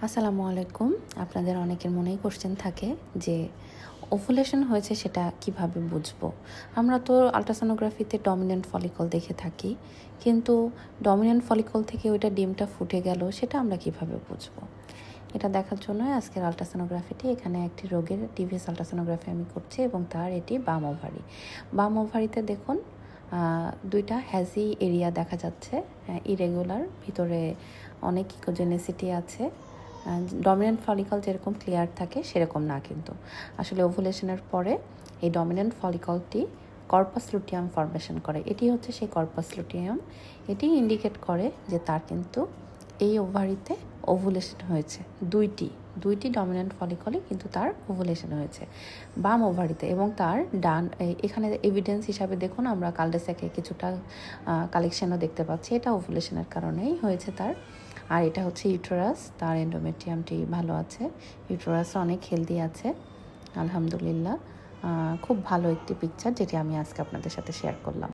আসসালামু আলাইকুম। আপনাদের অনেকের মনেই কোশ্চেন থাকে যে ওভুলেশন হয়েছে সেটা কিভাবে বুঝবো? আমরা তো আল্ট্রাসোনোগ্রাফিতে ডমিন্যান্ট ফলিকল দেখে থাকি, কিন্তু ডমিন্যান্ট ফলিকল থেকে ওইটা ডিমটা ফুটে গেল সেটা আমরা কিভাবে বুঝবো? এটা দেখার জন্য আজকের আল্ট্রাসোনোগ্রাফিটি, এখানে একটি রোগের টিভিএস আল্ট্রাসোনোগ্রাফি আমি করছি এবং তার এটি বাম ওভারি। বাম ওভারিতে দেখুন দুইটা হ্যাজি এরিয়া দেখা যাচ্ছে, ইরেগুলার, ভিতরে অনেক ইকোজেনেসিটি আছে। ডমিন্যান্ট ফলিকল যেরকম ক্লিয়ার থাকে সেরকম না, কিন্তু আসলে ওভুলেশনের পরে এই ডমিন্যান্ট ফলিকলটি কর্পাস লুটিয়াম ফর্মেশন করে। এটি হচ্ছে সেই কর্পাস লুটিয়াম। এটি ইন্ডিকেট করে যে তার কিন্তু এই ওভারিতে ওভুলেশন হয়েছে। দুইটি ডমিন্যান্ট ফলিকলে কিন্তু তার ওভুলেশন হয়েছে বাম ওভারিতে, এবং তার ডান এখানে এভিডেন্স হিসাবে দেখুন আমরা কালডেসেকে কিছুটা কালেকশনও দেখতে পাচ্ছি। এটা ওভুলেশনের কারণেই হয়েছে তার। আর এটা হচ্ছে ইউটেরাস, তার এন্ডোমেট্রিয়ামটি ভালো আছে, ইউটেরাস অনেক হেলদি আছে আলহামদুলিল্লাহ। খুব ভালো একটি পিকচার যেটি আমি আজকে আপনাদের সাথে শেয়ার করলাম।